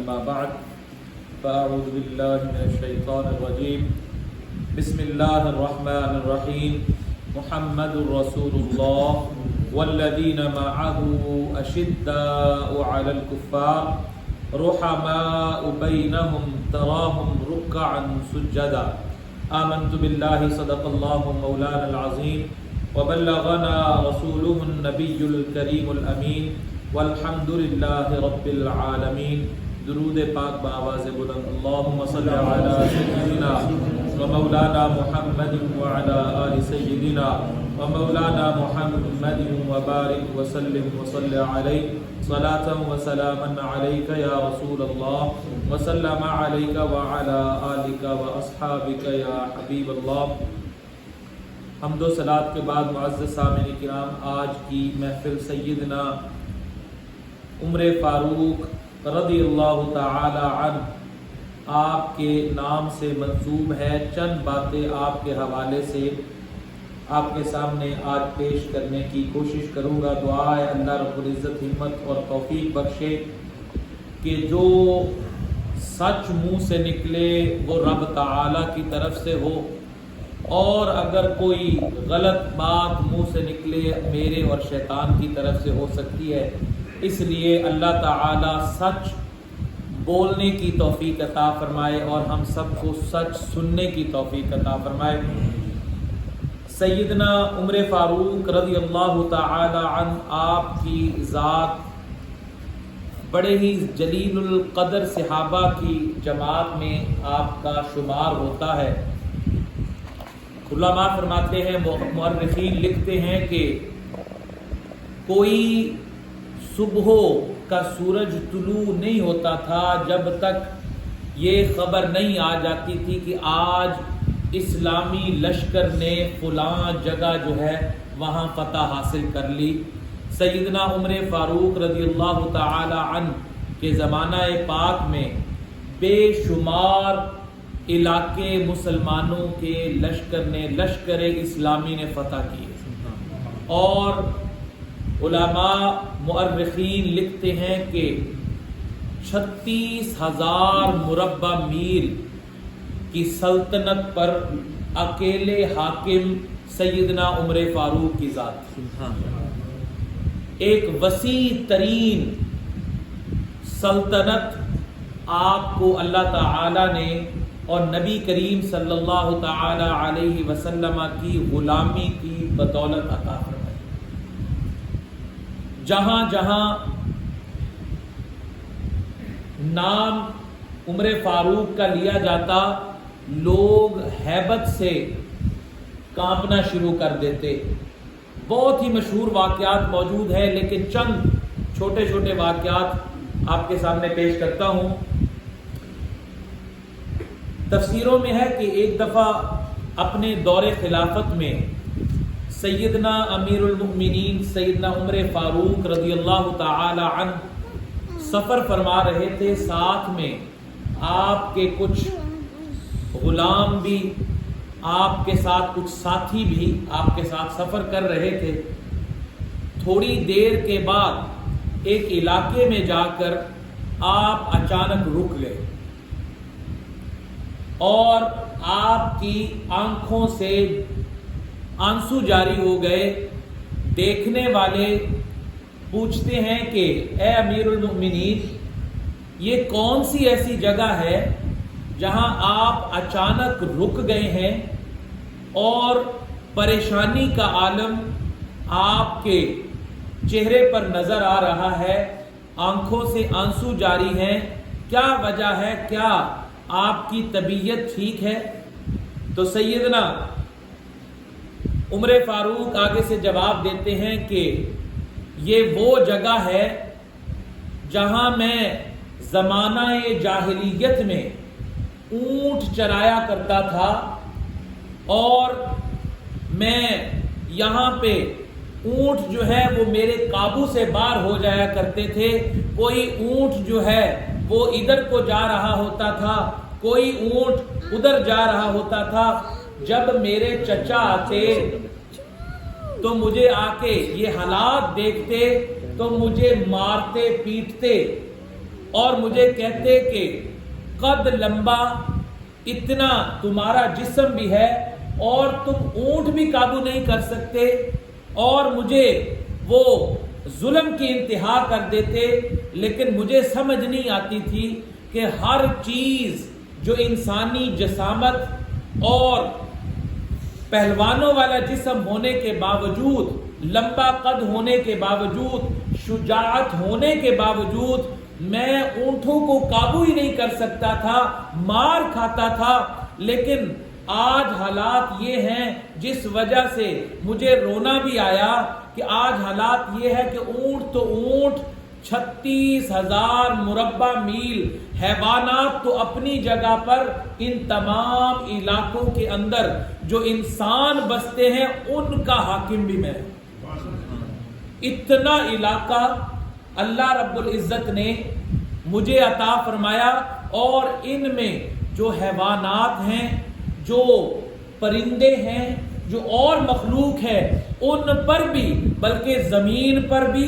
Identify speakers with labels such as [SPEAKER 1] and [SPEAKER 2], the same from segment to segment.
[SPEAKER 1] أما بعد فأعوذ بالله من الشيطان الرجيم بسم الله الرحمن الرحيم محمد رسول الله والذين معه أشداء على الكفار رحماء بينهم تراهم ركعا سجدا آمنت بالله صدق الله مولانا العظيم وبلغنا رسوله النبي الكريم الأمين والحمد لله رب العالمين. درود پاک بآواز بلند اللهم صل على سيدنا ومولانا محمد وعلى آل سيدنا ومولانا محمد وبارك وسلم وصل عليه صلاة وسلاما عليك يا رسول الله وسلم عليك وعلى آلك وأصحابك يا حبيب الله. حمد و صلات کے بعد معزز سامعین کرام، آج کی محفل سیدنا عمر فاروق رضی اللہ تعالی عنہ آپ کے نام سے منسوب ہے. چند باتیں آپ کے حوالے سے آپ کے سامنے آج پیش کرنے کی کوشش کروں گا. دعا ہے اللہ رب العزت ہمت اور توفیق بخشے کہ جو سچ منہ سے نکلے وہ رب تعالی کی طرف سے ہو، اور اگر کوئی غلط بات منہ سے نکلے میرے اور شیطان کی طرف سے ہو سکتی ہے. اس لیے اللہ تعالی سچ بولنے کی توفیق عطا فرمائے اور ہم سب کو سچ سننے کی توفیق عطا فرمائے. سیدنا عمر فاروق رضی اللہ تعالی عنہ آپ کی ذات بڑے ہی جلیل القدر صحابہ کی جماعت میں آپ کا شمار ہوتا ہے. علماء فرماتے ہیں، مورخین لکھتے ہیں کہ کوئی صبح کا سورج طلوع نہیں ہوتا تھا جب تک یہ خبر نہیں آ جاتی تھی کہ آج اسلامی لشکر نے فلاں جگہ جو ہے وہاں فتح حاصل کر لی. سیدنا عمر فاروق رضی اللہ تعالی عنہ کے زمانہ پاک میں بے شمار علاقے مسلمانوں کے لشکر اسلامی نے فتح کیے، اور علماء مؤرخین لکھتے ہیں کہ 36,000 مربع میل کی سلطنت پر اکیلے حاکم سیدنا عمر فاروق کی ذات تھی. ایک وسیع ترین سلطنت آپ کو اللہ تعالی نے اور نبی کریم صلی اللہ تعالی علیہ وسلم کی غلامی کی بدولت عطا فرمائی. جہاں جہاں نام عمر فاروق کا لیا جاتا لوگ ہیبت سے کانپنا شروع کر دیتے. بہت ہی مشہور واقعات موجود ہیں، لیکن چند چھوٹے چھوٹے واقعات آپ کے سامنے پیش کرتا ہوں. تفسیروں میں ہے کہ ایک دفعہ اپنے دور خلافت میں سیدنا امیر المؤمنین سیدنا عمر فاروق رضی اللہ تعالی عنہ سفر فرما رہے تھے. ساتھ میں آپ کے کچھ غلام بھی، آپ کے ساتھ کچھ ساتھی بھی آپ کے ساتھ سفر کر رہے تھے. تھوڑی دیر کے بعد ایک علاقے میں جا کر آپ اچانک رک گئے اور آپ کی آنکھوں سے آنسو جاری ہو گئے. دیکھنے والے پوچھتے ہیں کہ اے امیر المؤمنین، یہ کون سی ایسی جگہ ہے جہاں آپ اچانک رک گئے ہیں اور پریشانی کا عالم آپ کے چہرے پر نظر آ رہا ہے، آنکھوں سے آنسو جاری ہیں، کیا وجہ ہے؟ کیا آپ کی طبیعت ٹھیک ہے؟ تو سیدنا عمر فاروق آگے سے جواب دیتے ہیں کہ یہ وہ جگہ ہے جہاں میں زمانہ جاہلیت میں اونٹ چرایا کرتا تھا، اور میں یہاں پہ اونٹ جو ہے وہ میرے قابو سے باہر ہو جایا کرتے تھے. کوئی اونٹ جو ہے وہ ادھر کو جا رہا ہوتا تھا، کوئی اونٹ ادھر جا رہا ہوتا تھا. جب میرے چچا آتے تو مجھے آ کے یہ حالات دیکھتے تو مجھے مارتے پیٹتے اور مجھے کہتے کہ قد لمبا اتنا تمہارا جسم بھی ہے اور تم اونٹ بھی قابو نہیں کر سکتے، اور مجھے وہ ظلم کی انتہا کر دیتے، لیکن مجھے سمجھ نہیں آتی تھی کہ ہر چیز جو انسانی جسامت اور پہلوانوں والا جسم ہونے کے باوجود، لمبا قد ہونے کے باوجود، شجاعت ہونے کے باوجود میں اونٹوں کو قابو ہی نہیں کر سکتا تھا، مار کھاتا تھا۔ لیکن آج حالات یہ ہیں جس وجہ سے مجھے رونا بھی آیا کہ آج حالات یہ ہے کہ اونٹ تو اونٹ 36,000 مربع میل، حیوانات تو اپنی جگہ پر، ان تمام علاقوں کے اندر جو انسان بستے ہیں ان کا حاکم بھی میں ہوں۔ اتنا علاقہ اللہ رب العزت نے مجھے عطا فرمایا، اور ان میں جو حیوانات ہیں، جو پرندے ہیں، جو اور مخلوق ہے، ان پر بھی، بلکہ زمین پر بھی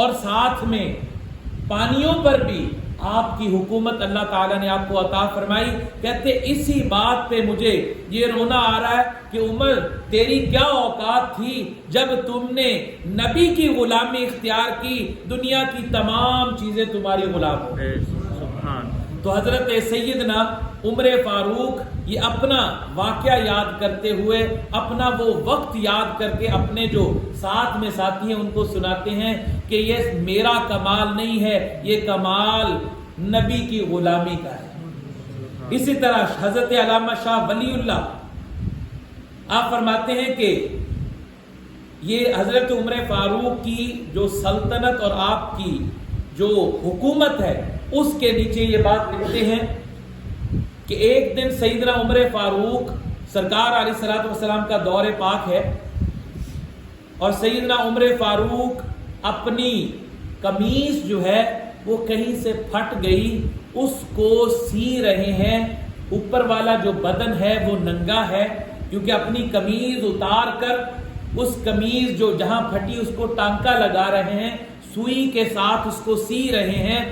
[SPEAKER 1] اور ساتھ میں پانیوں پر بھی آپ کی حکومت اللہ تعالیٰ نے آپ کو عطا فرمائی۔ کہتے اسی بات پہ مجھے یہ رونا آ رہا ہے کہ عمر تیری کیا اوقات تھی جب تم نے نبی کی غلامی اختیار کی، دنیا کی تمام چیزیں تمہاری غلام ہو گئی۔ تو حضرت سیدنا عمر فاروق یہ اپنا واقعہ یاد کرتے ہوئے، اپنا وہ وقت یاد کر کے اپنے جو ساتھ میں ساتھی ہیں ان کو سناتے ہیں کہ یہ میرا کمال نہیں ہے، یہ کمال نبی کی غلامی کا ہے۔ اسی طرح حضرت علامہ شاہ ولی اللہ آپ فرماتے ہیں کہ یہ حضرت عمر فاروق کی جو سلطنت اور آپ کی جو حکومت ہے اس کے نیچے یہ بات لکھتے ہیں کہ ایک دن سیدنا عمر فاروق سرکار علیہ الصلوۃ والسلام کا دور پاک ہے، اور سیدنا عمر فاروق اپنی قمیص جو ہے وہ کہیں سے پھٹ گئی، اس کو سی رہے ہیں، اوپر والا جو بدن ہے وہ ننگا ہے، کیونکہ اپنی قمیض اتار کر اس قمیض جو جہاں پھٹی اس کو ٹانکا لگا رہے ہیں، سوئی کے ساتھ اس کو سی رہے ہیں۔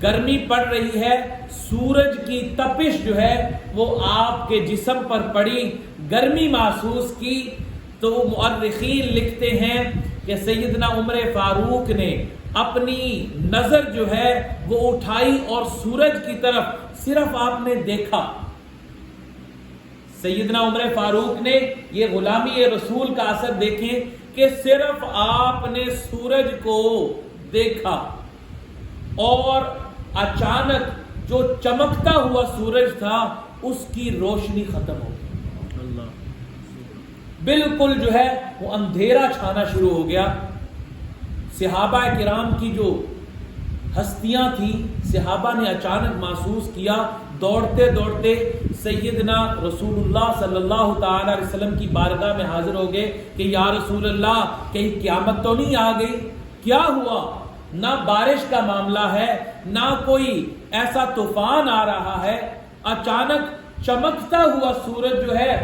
[SPEAKER 1] گرمی پڑ رہی ہے، سورج کی تپش جو ہے وہ آپ کے جسم پر پڑی، گرمی محسوس کی، تو مؤرخین لکھتے ہیں کہ سیدنا عمر فاروق نے اپنی نظر جو ہے وہ اٹھائی اور سورج کی طرف صرف آپ نے دیکھا۔ سیدنا عمر فاروق نے یہ غلامی رسول کا اثر دیکھیں کہ صرف آپ نے سورج کو دیکھا، اور اچانک جو چمکتا ہوا سورج تھا اس کی روشنی ختم ہو گئی، بالکل جو ہے وہ اندھیرا چھانا شروع ہو گیا۔ صحابہ کرام کی جو ہستیاں تھیں، صحابہ نے اچانک محسوس کیا، دوڑتے دوڑتے سیدنا رسول اللہ صلی اللہ تعالی علیہ وسلم کی بارگاہ میں حاضر ہو گئے کہ یا رسول اللہ کہیں قیامت تو نہیں آ گئی؟ کیا ہوا؟ نہ بارش کا معاملہ ہے، نہ کوئی ایسا طوفان آ رہا ہے، اچانک چمکتا ہوا سورج جو ہے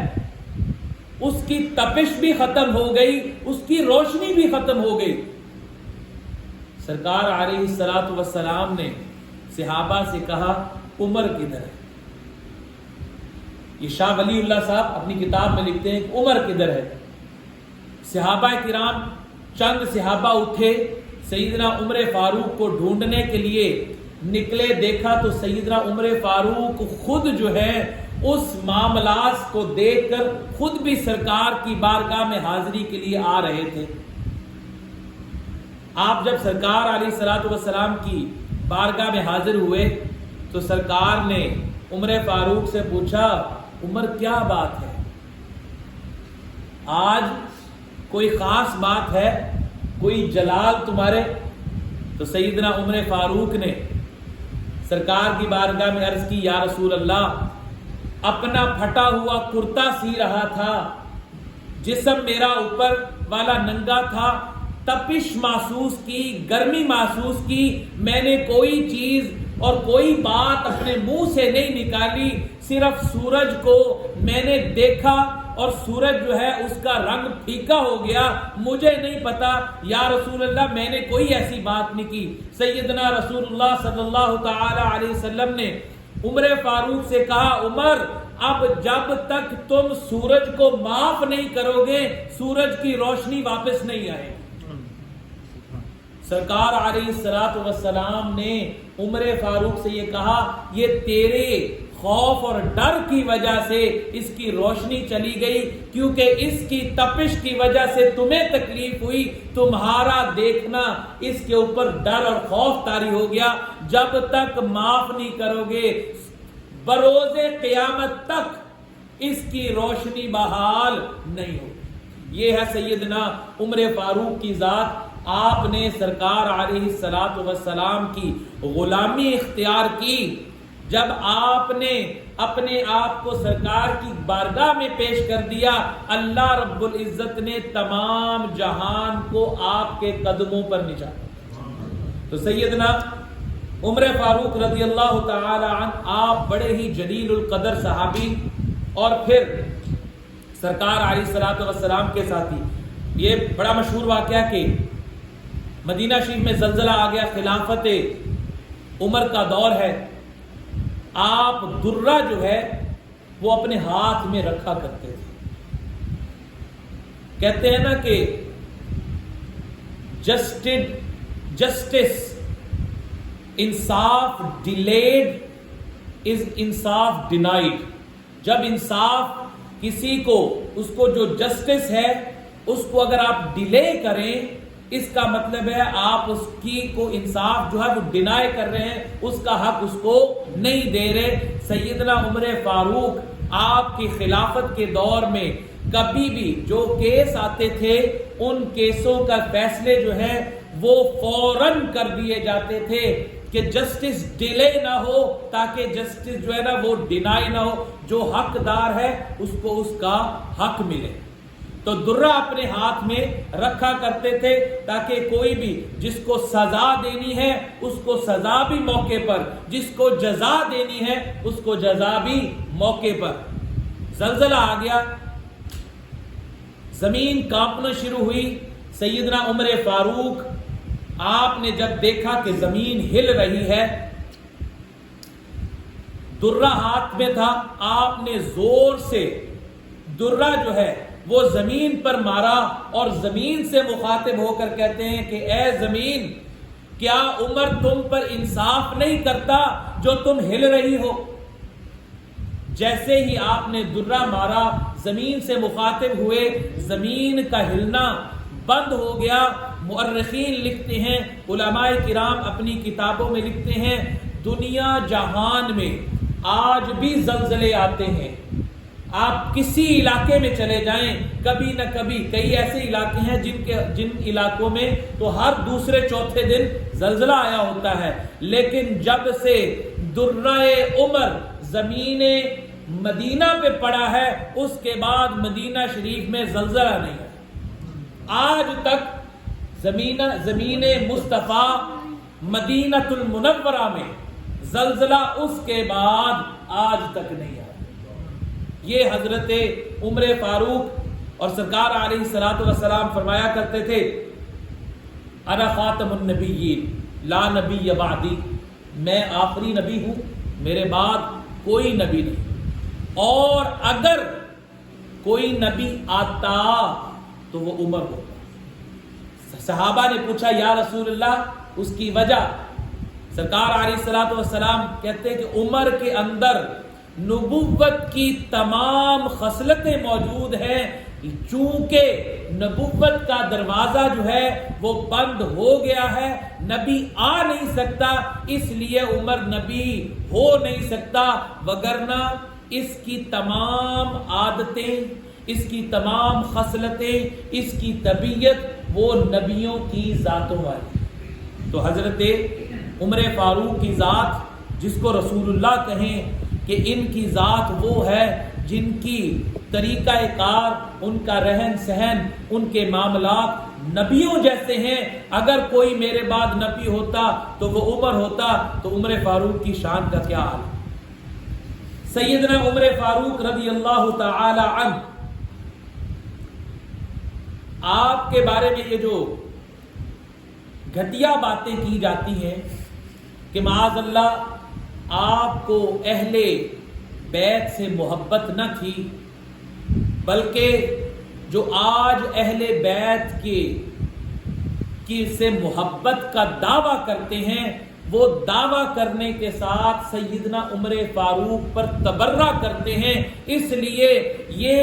[SPEAKER 1] اس کی تپش بھی ختم ہو گئی، اس کی روشنی بھی ختم ہو گئی۔ سرکار علیہ الصلوۃ والسلام نے صحابہ سے کہا عمر کدھر ہے؟ یہ شاہ ولی اللہ صاحب اپنی کتاب میں لکھتے ہیں کہ عمر کدھر ہے؟ صحابہ کرام چند صحابہ اٹھے، سیدنا عمر فاروق کو ڈھونڈنے کے لیے نکلے، دیکھا تو سیدنا عمر فاروق خود جو ہے اس معاملات کو دیکھ کر خود بھی سرکار کی بارگاہ میں حاضری کے لیے آ رہے تھے۔ آپ جب سرکار علیہ الصلوۃ والسلام کی بارگاہ میں حاضر ہوئے تو سرکار نے عمر فاروق سے پوچھا عمر کیا بات ہے؟ آج کوئی خاص بات ہے؟ کوئی جلال تمہارے؟ تو سیدنا عمر فاروق نے سرکار کی بارگاہ میں عرض کی یا رسول اللہ، اپنا پھٹا ہوا کرتا سی رہا تھا، جسم میرا اوپر والا ننگا تھا، تپش محسوس کی، گرمی محسوس کی، میں نے کوئی چیز اور کوئی بات اپنے منہ سے نہیں نکالی، صرف سورج کو میں نے دیکھا اور سورج جو ہے اس کا رنگ پھیکا ہو گیا، مجھے نہیں پتا یا رسول اللہ، میں نے کوئی ایسی بات نہیں کی۔ سیدنا رسول اللہ صلی اللہ تعالی علیہ وسلم نے عمر فاروق سے کہا، عمر اب جب تک تم سورج کو معاف نہیں کرو گے سورج کی روشنی واپس نہیں آئے گی۔ سرکار علیہ الصلوۃ والسلام نے عمر فاروق سے یہ کہا، یہ تیرے خوف اور ڈر کی وجہ سے اس کی روشنی چلی گئی، کیونکہ اس کی تپش کی وجہ سے تمہیں تکلیف ہوئی، تمہارا دیکھنا اس کے اوپر ڈر اور خوف طاری ہو گیا۔ جب تک معاف نہیں کرو گے بروز قیامت تک اس کی روشنی بحال نہیں ہوگی۔ یہ ہے سیدنا عمر فاروق کی ذات۔ آپ نے سرکار علیہ الصلوۃ والسلام کی غلامی اختیار کی۔ جب آپ نے اپنے آپ کو سرکار کی بارگاہ میں پیش کر دیا، اللہ رب العزت نے تمام جہان کو آپ کے قدموں پر نچا۔ تو سیدنا عمر فاروق رضی اللہ تعالی عنہ آپ بڑے ہی جلیل القدر صحابی اور پھر سرکار علیہ الصلوۃ والسلام کے ساتھی۔ یہ بڑا مشہور واقعہ کہ مدینہ شریف میں زلزلہ آ گیا، خلافت عمر کا دور ہے، آپ درہ جو ہے وہ اپنے ہاتھ میں رکھا کرتے تھے۔ کہتے ہیں نا کہ جسٹس انصاف ڈیلیڈ از انصاف ڈینائڈ۔ جب انصاف کسی کو، اس کو جو جسٹس ہے اس کو اگر آپ ڈیلے کریں، اس کا مطلب ہے آپ اس کی کو انصاف جو ہے وہ ڈینائی کر رہے ہیں، اس کا حق اس کو نہیں دے رہے۔ سیدنا عمر فاروق آپ کی خلافت کے دور میں کبھی بھی جو کیس آتے تھے ان کیسوں کا فیصلے جو ہے وہ فوراً کر دیے جاتے تھے کہ جسٹس ڈیلے نہ ہو، تاکہ جسٹس جو ہے نا وہ ڈینائی نہ ہو، جو حقدار ہے اس کو اس کا حق ملے۔ تو درہ اپنے ہاتھ میں رکھا کرتے تھے تاکہ کوئی بھی جس کو سزا دینی ہے اس کو سزا بھی موقع پر، جس کو جزا دینی ہے اس کو جزا بھی موقع پر۔ زلزلہ آ گیا، زمین کانپنا شروع ہوئی۔ سیدنا عمر فاروق آپ نے جب دیکھا کہ زمین ہل رہی ہے، درہ ہاتھ میں تھا، آپ نے زور سے درہ جو ہے وہ زمین پر مارا اور زمین سے مخاطب ہو کر کہتے ہیں کہ اے زمین، کیا عمر تم پر انصاف نہیں کرتا جو تم ہل رہی ہو؟ جیسے ہی آپ نے درہ مارا، زمین سے مخاطب ہوئے، زمین کا ہلنا بند ہو گیا۔ مؤرخین لکھتے ہیں، علماء کرام اپنی کتابوں میں لکھتے ہیں، دنیا جہان میں آج بھی زلزلے آتے ہیں۔ آپ کسی علاقے میں چلے جائیں، کبھی نہ کبھی، کئی ایسے علاقے ہیں جن علاقوں میں تو ہر دوسرے چوتھے دن زلزلہ آیا ہوتا ہے، لیکن جب سے درہ عمر زمین مدینہ پہ پڑا ہے اس کے بعد مدینہ شریف میں زلزلہ نہیں ہے۔ آج تک زمین مصطفیٰ مدینۃ المنورہ میں زلزلہ اس کے بعد آج تک نہیں ہے۔ یہ حضرت عمر فاروق اور سرکار علیہ الصلوۃ والسلام فرمایا کرتے تھے، انا خاتم النبیین لا نبی بعدی، میں آخری نبی ہوں، میرے بعد کوئی نبی نہیں، اور اگر کوئی نبی آتا تو وہ عمر ہوتا۔ صحابہ نے پوچھا یا رسول اللہ اس کی وجہ؟ سرکار علیہ الصلوۃ والسلام کہتے ہیں کہ عمر کے اندر نبوت کی تمام خصلتیں موجود ہیں، چونکہ نبوت کا دروازہ جو ہے وہ بند ہو گیا ہے، نبی آ نہیں سکتا، اس لیے عمر نبی ہو نہیں سکتا، وگرنہ اس کی تمام عادتیں، اس کی تمام خصلتیں، اس کی طبیعت وہ نبیوں کی ذاتوں والی۔ تو حضرت عمر فاروق کی ذات جس کو رسول اللہ کہیں کہ ان کی ذات وہ ہے جن کی طریقہ کار، ان کا رہن سہن، ان کے معاملات نبیوں جیسے ہیں۔ اگر کوئی میرے بعد نبی ہوتا تو وہ عمر ہوتا، تو عمر فاروق کی شان کا کیا حال؟ سیدنا عمر فاروق رضی اللہ تعالی عنہ آپ کے بارے میں یہ جو گھٹیا باتیں کی جاتی ہیں کہ معاذ اللہ آپ کو اہل بیت سے محبت نہ تھی، بلکہ جو آج اہل بیت کی سے محبت کا دعویٰ کرتے ہیں، وہ دعویٰ کرنے کے ساتھ سیدنا عمر فاروق پر تبرہ کرتے ہیں، اس لیے یہ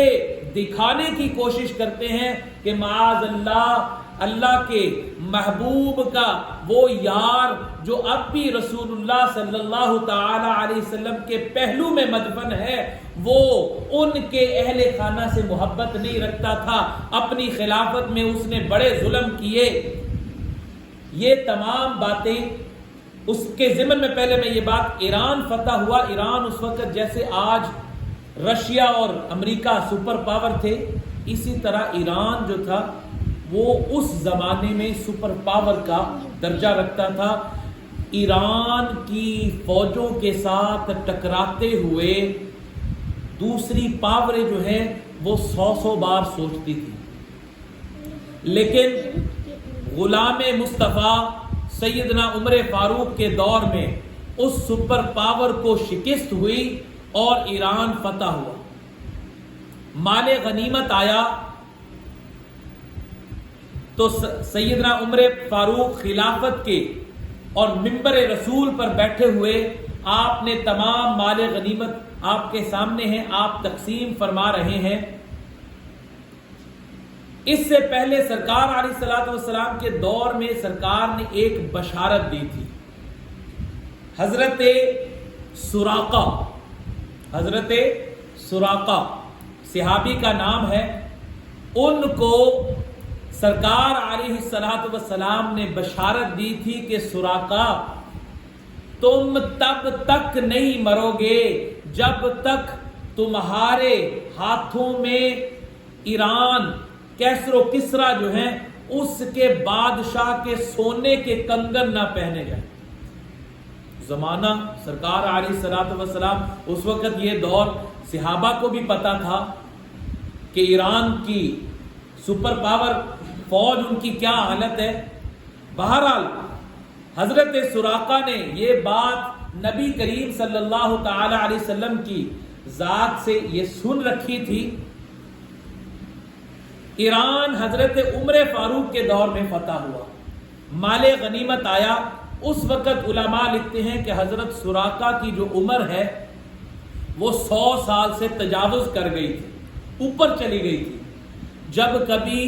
[SPEAKER 1] دکھانے کی کوشش کرتے ہیں کہ معاذ اللہ کے محبوب کا وہ یار جو اب بھی رسول اللہ صلی اللہ تعالی علیہ وسلم کے پہلو میں مدفن ہے، وہ ان کے اہل خانہ سے محبت نہیں رکھتا تھا، اپنی خلافت میں اس نے بڑے ظلم کیے۔ یہ تمام باتیں اس کے ضمن میں پہلے میں یہ بات، ایران فتح ہوا، ایران اس وقت جیسے آج رشیا اور امریکہ سپر پاور تھے، اسی طرح ایران جو تھا وہ اس زمانے میں سپر پاور کا درجہ رکھتا تھا۔ ایران کی فوجوں کے ساتھ ٹکراتے ہوئے دوسری پاوریں جو ہیں وہ 100 بار سوچتی تھی، لیکن غلام مصطفیٰ سیدنا عمر فاروق کے دور میں اس سپر پاور کو شکست ہوئی اور ایران فتح ہوا۔ مال غنیمت آیا تو سیدنا عمر فاروق خلافت کے اور منبر رسول پر بیٹھے ہوئے آپ نے تمام مال غنیمت آپ کے سامنے ہیں، آپ تقسیم فرما رہے ہیں۔ اس سے پہلے سرکار علیہ الصلوۃ والسلام کے دور میں سرکار نے ایک بشارت دی تھی۔ حضرت سراقہ صحابی کا نام ہے، ان کو سرکار علیہ الصلوۃ والسلام نے بشارت دی تھی کہ سراقہ تم تب تک نہیں مرو گے جب تک تمہارے ہاتھوں میں ایران کیسر و کسرا جو ہیں اس کے بادشاہ کے سونے کے کنگن نہ پہنے جائیں۔ زمانہ سرکار علیہ الصلوۃ والسلام اس وقت یہ دور صحابہ کو بھی پتا تھا کہ ایران کی سپر پاور فوج ان کی کیا حالت ہے۔ بہرحال حضرت سراقہ نے یہ بات نبی کریم صلی اللہ تعالی علیہ وسلم کی ذات سے یہ سن رکھی تھی۔ ایران حضرت عمر فاروق کے دور میں فتح ہوا، مال غنیمت آیا۔ اس وقت علماء لکھتے ہیں کہ حضرت سراقہ کی جو عمر ہے وہ 100 سال سے تجاوز کر گئی تھی، اوپر چلی گئی تھی۔ جب کبھی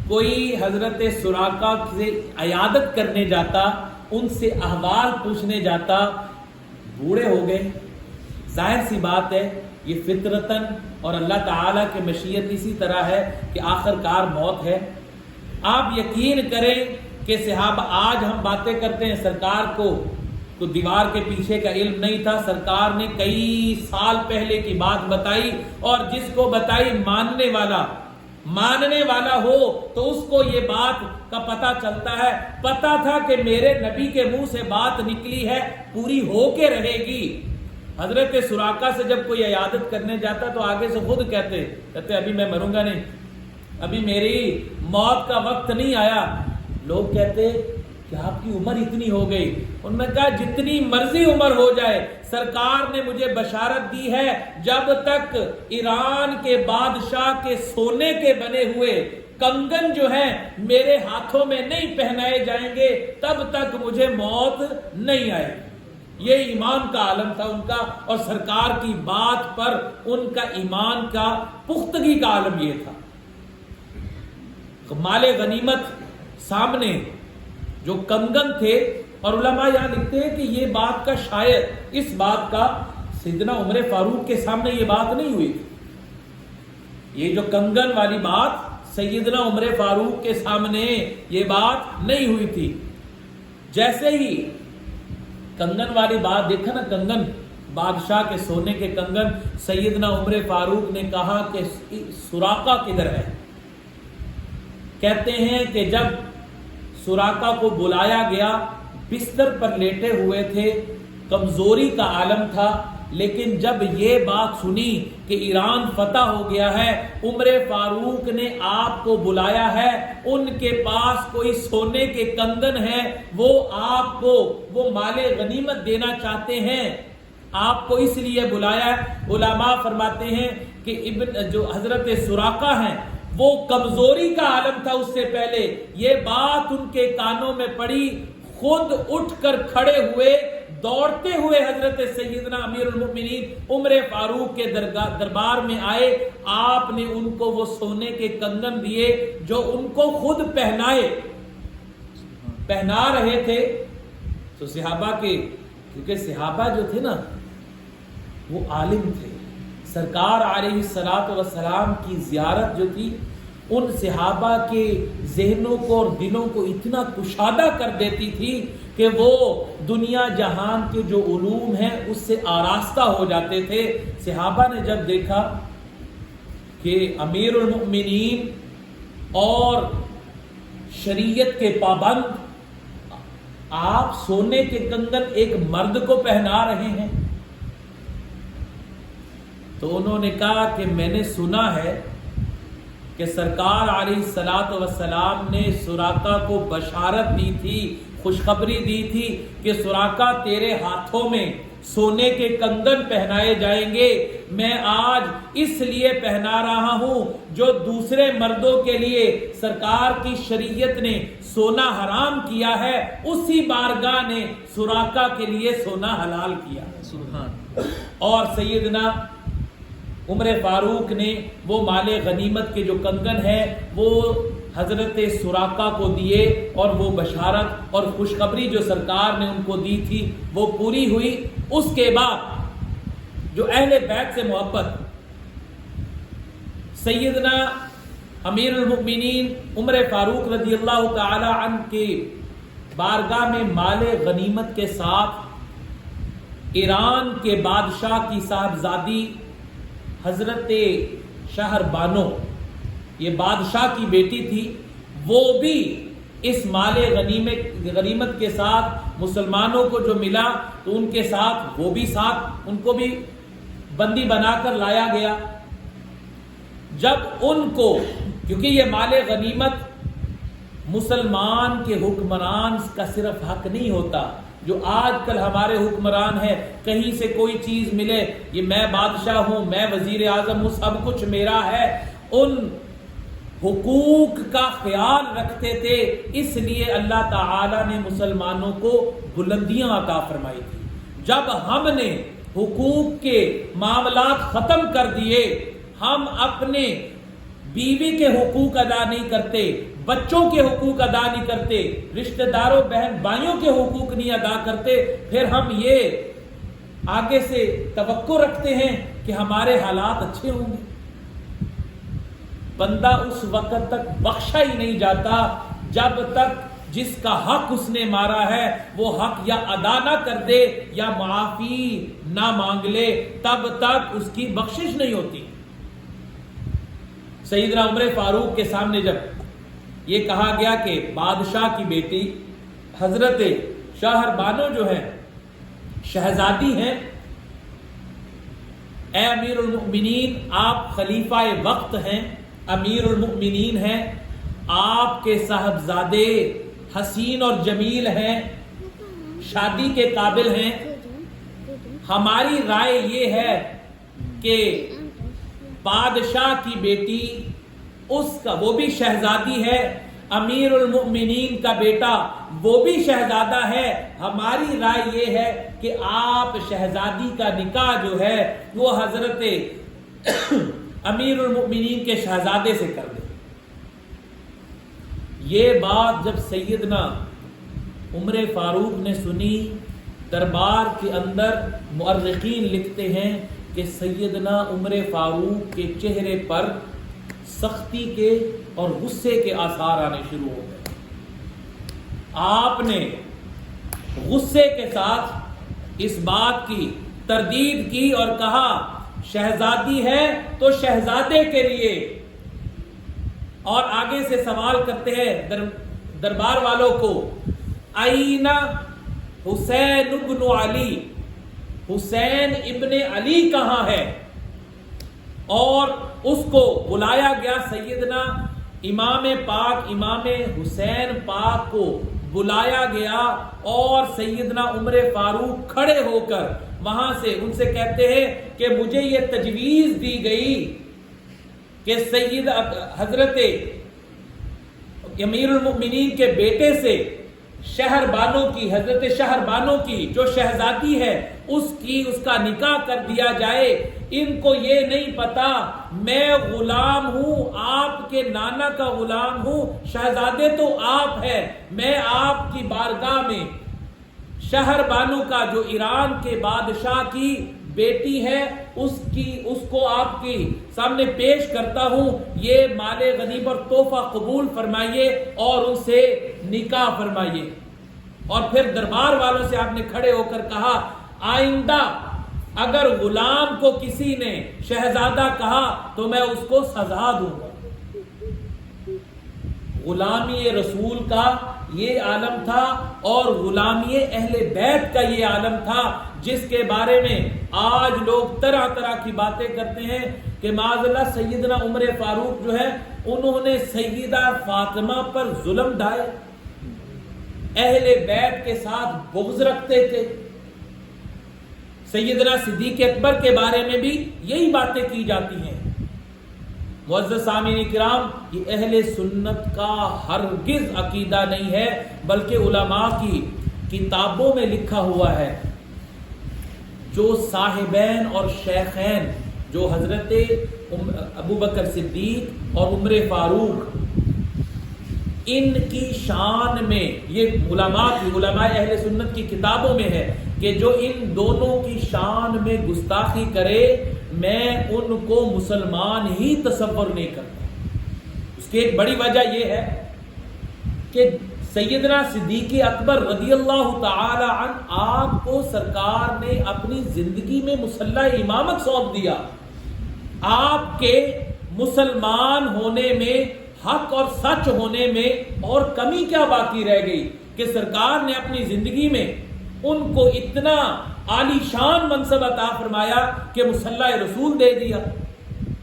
[SPEAKER 1] کوئی حضرت سراقہ سے عیادت کرنے جاتا، ان سے احوال پوچھنے جاتا، بوڑھے ہو گئے، ظاہر سی بات ہے یہ فطرتاً اور اللہ تعالیٰ کی مشیت اسی طرح ہے کہ آخر کار موت ہے۔ آپ یقین کریں کہ صحابہ آج ہم باتیں کرتے ہیں، سرکار کو دیوار کے پیچھے کا علم نہیں تھا، سرکار نے کئی سال پہلے کی بات بتائی، اور جس کو بتائی ماننے والا ہو تو اس کو یہ بات کا پتہ چلتا ہے۔ پتہ تھا کہ میرے نبی کے منہ سے بات نکلی ہے، پوری ہو کے رہے گی۔ حضرت سراقہ سے جب کوئی عیادت کرنے جاتا تو آگے سے خود کہتے ابھی میں مروں گا نہیں، ابھی میری موت کا وقت نہیں آیا۔ لوگ کہتے کہ آپ کی عمر اتنی ہو گئی، انہوں نے کہا جتنی مرضی عمر ہو جائے، سرکار نے مجھے بشارت دی ہے جب تک ایران کے بادشاہ کے سونے کے بنے ہوئے کنگن جو ہیں میرے ہاتھوں میں نہیں پہنائے جائیں گے تب تک مجھے موت نہیں آئے گی۔ یہ ایمان کا عالم تھا ان کا، اور سرکار کی بات پر ان کا ایمان کا پختگی کا عالم یہ تھا۔ مال غنیمت سامنے جو کنگن تھے، اور علماء یہاں لکھتے ہیں کہ یہ بات کا شاید اس بات کا سیدنا عمر فاروق کے سامنے یہ بات نہیں ہوئی تھی، یہ جو کنگن والی بات سیدنا عمر فاروق کے سامنے یہ بات نہیں ہوئی تھی۔ جیسے ہی کنگن والی بات دیکھا نا، کنگن بادشاہ کے سونے کے کنگن، سیدنا عمر فاروق نے کہا کہ سراقہ کدھر ہے؟ کہتے ہیں کہ جب سراقہ کو بلایا گیا، بستر پر لیٹے ہوئے تھے، کمزوری کا عالم تھا، لیکن جب یہ بات سنی کہ ایران فتح ہو گیا ہے، عمر فاروق نے آپ کو بلایا ہے، ان کے پاس کوئی سونے کے کنگن ہیں، وہ آپ کو وہ مال غنیمت دینا چاہتے ہیں، آپ کو اس لیے بلایا ہے۔ علماء فرماتے ہیں کہ جو حضرت سراقہ ہیں وہ کمزوری کا عالم تھا، اس سے پہلے یہ بات ان کے کانوں میں پڑی، خود اٹھ کر کھڑے ہوئے، دوڑتے ہوئے حضرت سیدنا امیر المؤمنین عمر فاروق کے دربار میں آئے، آپ نے ان کو وہ سونے کے کنگن دیے جو ان کو خود پہنا رہے تھے۔ تو صحابہ کے، کیونکہ صحابہ جو تھے نا وہ عالم تھے، سرکار علیہ الصلوۃ والسلام کی زیارت جو تھی ان صحابہ کے ذہنوں کو اور دلوں کو اتنا کشادہ کر دیتی تھی کہ وہ دنیا جہان کے جو علوم ہیں اس سے آراستہ ہو جاتے تھے۔ صحابہ نے جب دیکھا کہ امیر المؤمنین اور شریعت کے پابند آپ سونے کے کنگن ایک مرد کو پہنا رہے ہیں، تو انہوں نے کہا کہ میں نے سنا ہے کہ سرکار علیہ الصلوۃ والسلام نے سراقہ کو بشارت دی تھی، خوشخبری دی تھی کہ سراقہ تیرے ہاتھوں میں سونے کے کنگن پہنائے جائیں گے، میں آج اس لیے پہنا رہا ہوں جو دوسرے مردوں کے لیے سرکار کی شریعت نے سونا حرام کیا ہے، اسی بارگاہ نے سراقہ کے لیے سونا حلال کیا۔ سبحان۔ اور سیدنا عمر فاروق نے وہ مال غنیمت کے جو کنگن ہیں وہ حضرت سراقہ کو دیے، اور وہ بشارت اور خوشخبری جو سرکار نے ان کو دی تھی وہ پوری ہوئی۔ اس کے بعد جو اہل بیت سے محبت، سیدنا امیر المؤمنین عمر فاروق رضی اللہ تعالی عنہ کے بارگاہ میں مال غنیمت کے ساتھ ایران کے بادشاہ کی صاحبزادی حضرت شہر بانو، یہ بادشاہ کی بیٹی تھی، وہ بھی اس مال غنیمت کے ساتھ مسلمانوں کو جو ملا تو ان کے ساتھ وہ بھی ساتھ ان کو بھی بندی بنا کر لایا گیا۔ جب ان کو، کیونکہ یہ مال غنیمت مسلمان کے حکمران کا صرف حق نہیں ہوتا، جو آج کل ہمارے حکمران ہیں، کہیں سے کوئی چیز ملے، یہ میں بادشاہ ہوں، میں وزیر اعظم ہوں، سب کچھ میرا ہے، ان حقوق کا خیال رکھتے تھے، اس لیے اللہ تعالی نے مسلمانوں کو بلندیاں عطا فرمائی تھی۔ جب ہم نے حقوق کے معاملات ختم کر دیے، ہم اپنے بیوی کے حقوق ادا نہیں کرتے، بچوں کے حقوق ادا نہیں کرتے، رشتہ داروں بہن بھائیوں کے حقوق نہیں ادا کرتے، پھر ہم یہ آگے سے توقع رکھتے ہیں کہ ہمارے حالات اچھے ہوں گے۔ بندہ اس وقت تک بخشا ہی نہیں جاتا جب تک جس کا حق اس نے مارا ہے وہ حق یا ادا نہ کر دے یا معافی نہ مانگ لے، تب تک اس کی بخشش نہیں ہوتی۔ سیدنا عمر فاروق کے سامنے جب یہ کہا گیا کہ بادشاہ کی بیٹی حضرت شہر بانو جو ہے شہزادی ہیں، اے امیر المؤمنین آپ خلیفہ وقت ہیں، امیر المؤمنین ہیں، آپ کے صاحبزادے حسین اور جمیل ہیں، شادی کے قابل ہیں، ہماری رائے یہ ہے کہ بادشاہ کی بیٹی اس کا وہ بھی شہزادی ہے، امیر المؤمنین کا بیٹا وہ بھی شہزادہ ہے، ہماری رائے یہ ہے کہ آپ شہزادی کا نکاح جو ہے وہ حضرت امیر المؤمنین کے شہزادے سے کر دیں۔ یہ بات جب سیدنا عمر فاروق نے سنی، دربار کے اندر مؤرخین لکھتے ہیں کہ سیدنا عمر فاروق کے چہرے پر سختی کے اور غصے کے آثار آنے شروع ہو گئے۔ آپ نے غصے کے ساتھ اس بات کی تردید کی اور کہا شہزادی ہے تو شہزادے کے لیے، اور آگے سے سوال کرتے ہیں دربار والوں کو، آئینہ حسین بن علی، حسین ابن علی کہاں ہے، اور اس کو بلایا گیا، سیدنا امام پاک امام حسین پاک کو بلایا گیا، اور سیدنا عمر فاروق کھڑے ہو کر وہاں سے ان سے کہتے ہیں کہ مجھے یہ تجویز دی گئی کہ سید حضرت امیر المؤمنین کے بیٹے سے شہر بانو کی، حضرت شہر بانو کی جو شہزادی ہے اس کا نکاح کر دیا جائے۔ ان کو یہ نہیں پتا میں غلام ہوں، آپ کے نانا کا غلام ہوں، شہزادے تو آپ ہیں، میں آپ کی بارگاہ میں شہر بانو کا جو ایران کے بادشاہ کی بیٹی ہے اس کو آپ کی سامنے پیش کرتا ہوں، یہ مال غنیمت اور تحفہ قبول فرمائیے اور ان سے نکاح فرمائیے۔ اور پھر دربار والوں سے آپ نے کھڑے ہو کر کہا آئندہ اگر غلام کو کسی نے شہزادہ کہا تو میں اس کو سزا دوں گا۔ غلامی رسول کا یہ عالم تھا، اور غلامی اہل بیت کا یہ عالم تھا، جس کے بارے میں آج لوگ طرح طرح کی باتیں کرتے ہیں کہ معاذ اللہ سیدنا عمر فاروق جو ہے انہوں نے سیدہ فاطمہ پر ظلم ڈھائے، اہل بیت کے ساتھ بغض رکھتے تھے۔ سیدنا صدیق اکبر کے بارے میں بھی یہی باتیں کی جاتی ہیں۔ معزز سامعین کرام، یہ اہل سنت کا ہرگز عقیدہ نہیں ہے، بلکہ علماء کی کتابوں میں لکھا ہوا ہے۔ جو صاحبین اور شیخین جو حضرت ابو بکر صدیق اور عمر فاروق، ان کی شان میں یہ علماء اہل سنت کی کتابوں میں ہے کہ جو ان دونوں کی شان میں گستاخی کرے میں ان کو مسلمان ہی تصور نہیں کرتا۔ اس کی ایک بڑی وجہ یہ ہے کہ سیدنا صدیق اکبر رضی اللہ تعالی عنہ آپ کو سرکار نے اپنی زندگی میں مصلح امامت سونپ دیا۔ آپ کے مسلمان ہونے میں، حق اور سچ ہونے میں اور کمی کیا باقی رہ گئی کہ سرکار نے اپنی زندگی میں ان کو اتنا عالی شان منصب عطا فرمایا کہ مصلح رسول دے دیا۔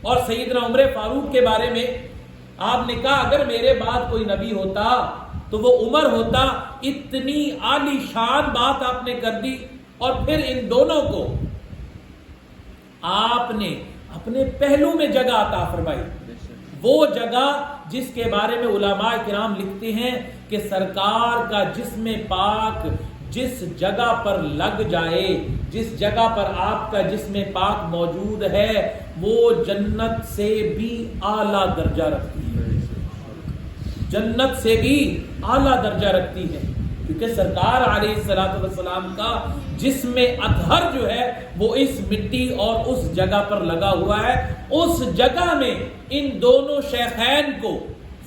[SPEAKER 1] اور سیدنا عمر فاروق کے بارے میں آپ نے کہا اگر میرے بعد کوئی نبی ہوتا تو وہ عمر ہوتا۔ اتنی عالی شان بات آپ نے کر دی، اور پھر ان دونوں کو آپ نے اپنے پہلو میں جگہ عطا فرمائی، وہ جگہ جس کے بارے میں علماء کرام لکھتے ہیں کہ سرکار کا جسم پاک جس جگہ پر لگ جائے، جس جگہ پر آپ کا جسم پاک موجود ہے، وہ جنت سے بھی اعلیٰ درجہ رکھتی ہے، جنت سے بھی اعلیٰ درجہ رکھتی ہے، کیونکہ سرکار علیہ الصلوۃ والسلام کا جسم اطہر جو ہے وہ اس مٹی اور اس جگہ پر لگا ہوا ہے۔ اس جگہ میں ان دونوں شیخین کو